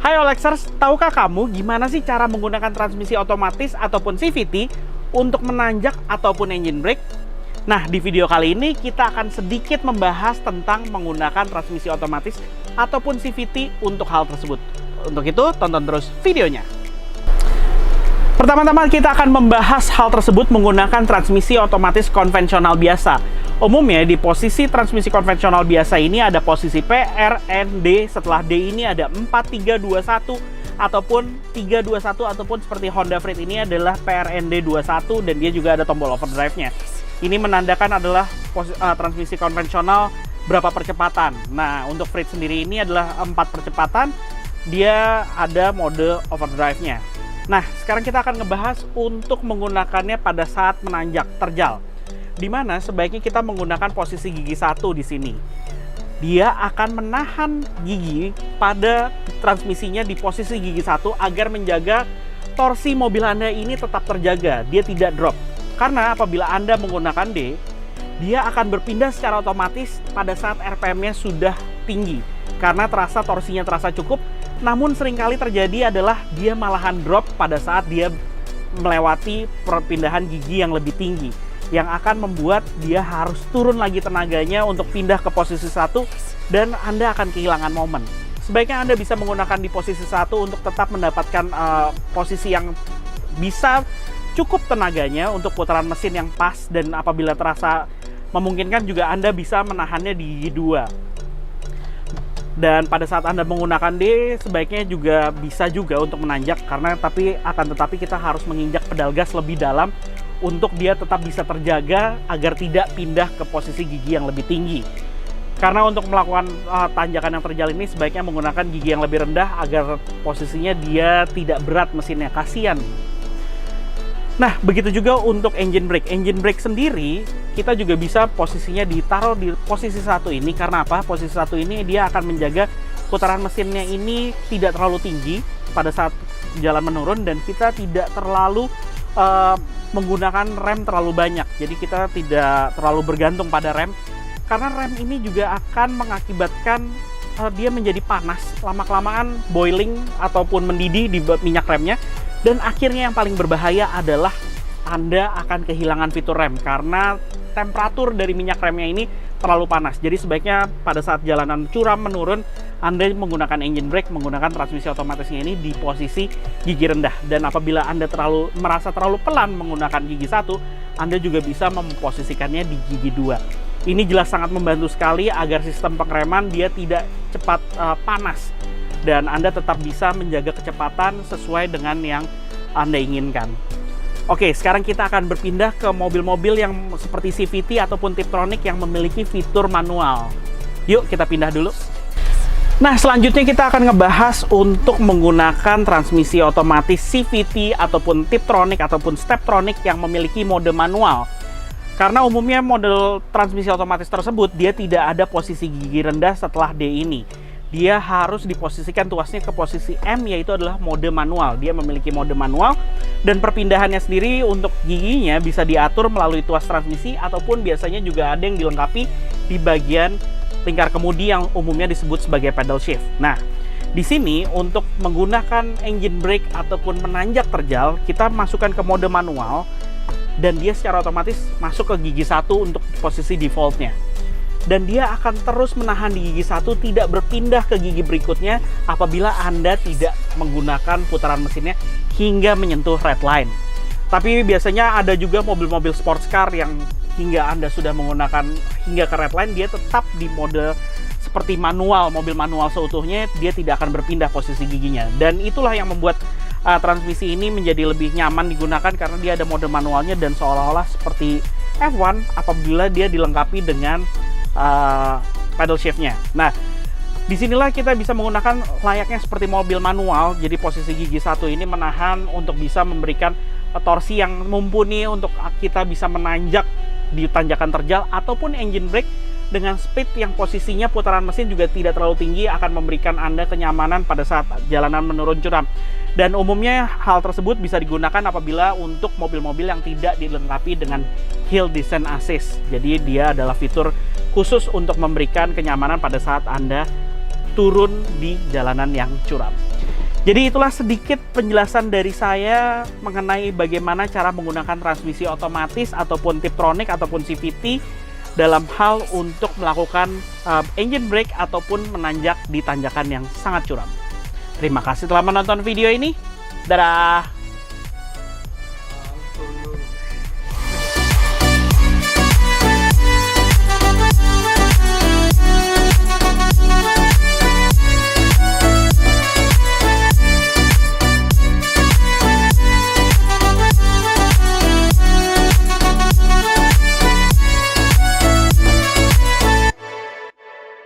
Hai Olexers, tahukah kamu gimana sih cara menggunakan transmisi otomatis ataupun CVT untuk menanjak ataupun engine brake? Nah, di video kali ini kita akan sedikit membahas tentang menggunakan transmisi otomatis ataupun CVT untuk hal tersebut. Untuk itu, tonton terus videonya. Pertama-tama kita akan membahas hal tersebut menggunakan transmisi otomatis konvensional biasa. Umumnya di posisi transmisi konvensional biasa ini ada posisi P, R, N, D. Setelah D ini ada 4, 3, 2, 1 ataupun 3, 2, 1 ataupun seperti Honda Freed ini adalah PRND 21 dan dia juga ada tombol overdrive-nya. Ini menandakan adalah transmisi konvensional berapa percepatan. Nah, untuk Freed sendiri ini adalah 4 percepatan. Dia ada mode overdrive-nya. Nah, sekarang kita akan ngebahas untuk menggunakannya pada saat menanjak terjal. Di mana sebaiknya kita menggunakan posisi gigi 1 di sini. Dia akan menahan gigi pada transmisinya di posisi gigi 1 agar menjaga torsi mobil Anda ini tetap terjaga, dia tidak drop. Karena apabila Anda menggunakan D, dia akan berpindah secara otomatis pada saat RPM-nya sudah tinggi. Karena torsinya terasa cukup, namun seringkali terjadi adalah dia malahan drop pada saat dia melewati perpindahan gigi yang lebih tinggi, yang akan membuat dia harus turun lagi tenaganya untuk pindah ke posisi 1 dan Anda akan kehilangan momen. Sebaiknya Anda bisa menggunakan di posisi 1 untuk tetap mendapatkan posisi yang bisa cukup tenaganya untuk putaran mesin yang pas, dan apabila terasa memungkinkan juga Anda bisa menahannya di gigi 2. Dan pada saat Anda menggunakan D, sebaiknya juga bisa juga untuk menanjak, karena tetapi kita harus menginjak pedal gas lebih dalam untuk dia tetap bisa terjaga agar tidak pindah ke posisi gigi yang lebih tinggi. Karena untuk melakukan tanjakan yang terjal ini sebaiknya menggunakan gigi yang lebih rendah agar posisinya dia tidak berat mesinnya, kasihan. Nah, begitu juga untuk engine brake. Engine brake sendiri kita juga bisa posisinya ditaruh di posisi 1 ini. Karena apa? Posisi 1 ini dia akan menjaga putaran mesinnya ini tidak terlalu tinggi pada saat jalan menurun, dan kita tidak terlalu menggunakan rem terlalu banyak. Jadi kita tidak terlalu bergantung pada rem, karena rem ini juga akan mengakibatkan dia menjadi panas, lama-kelamaan boiling ataupun mendidih di minyak remnya. Dan akhirnya yang paling berbahaya adalah Anda akan kehilangan fitur rem karena temperatur dari minyak remnya ini terlalu panas. Jadi sebaiknya pada saat jalanan curam menurun, Anda menggunakan engine brake, menggunakan transmisi otomatisnya ini di posisi gigi rendah. Dan apabila Anda merasa terlalu pelan menggunakan gigi 1, Anda juga bisa memposisikannya di gigi 2. Ini jelas sangat membantu sekali agar sistem pengereman dia tidak cepat panas, dan Anda tetap bisa menjaga kecepatan sesuai dengan yang Anda inginkan. Oke, sekarang kita akan berpindah ke mobil-mobil yang seperti CVT ataupun Tiptronic yang memiliki fitur manual. Yuk kita pindah dulu. Nah, selanjutnya kita akan ngebahas untuk menggunakan transmisi otomatis CVT ataupun Tiptronic ataupun Steptronic yang memiliki mode manual. Karena umumnya model transmisi otomatis tersebut dia tidak ada posisi gigi rendah setelah D ini. Dia harus diposisikan tuasnya ke posisi M, yaitu adalah mode manual. Dia memiliki mode manual, dan perpindahannya sendiri untuk giginya bisa diatur melalui tuas transmisi ataupun biasanya juga ada yang dilengkapi di bagian lingkar kemudi yang umumnya disebut sebagai pedal shift. Nah, di sini untuk menggunakan engine brake ataupun menanjak terjal, kita masukkan ke mode manual dan dia secara otomatis masuk ke gigi 1 untuk posisi defaultnya. Dan dia akan terus menahan di gigi 1, tidak berpindah ke gigi berikutnya apabila Anda tidak menggunakan putaran mesinnya hingga menyentuh red line. Tapi biasanya ada juga mobil-mobil sports car yang hingga Anda sudah menggunakan hingga ke red line, dia tetap di mode seperti manual, mobil manual seutuhnya, dia tidak akan berpindah posisi giginya. Dan itulah yang membuat transmisi ini menjadi lebih nyaman digunakan karena dia ada mode manualnya dan seolah-olah seperti F1 apabila dia dilengkapi dengan pedal shiftnya. Nah, disinilah kita bisa menggunakan layaknya seperti mobil manual. Jadi posisi gigi 1 ini menahan untuk bisa memberikan torsi yang mumpuni untuk kita bisa menanjak di tanjakan terjal, ataupun engine brake dengan speed yang posisinya putaran mesin juga tidak terlalu tinggi akan memberikan Anda kenyamanan pada saat jalanan menurun curam. Dan umumnya hal tersebut bisa digunakan apabila untuk mobil-mobil yang tidak dilengkapi dengan hill descent assist. Jadi dia adalah fitur khusus untuk memberikan kenyamanan pada saat Anda turun di jalanan yang curam. Jadi itulah sedikit penjelasan dari saya mengenai bagaimana cara menggunakan transmisi otomatis ataupun Tiptronic ataupun CVT dalam hal untuk melakukan engine brake ataupun menanjak di tanjakan yang sangat curam. Terima kasih telah menonton video ini. Dadah!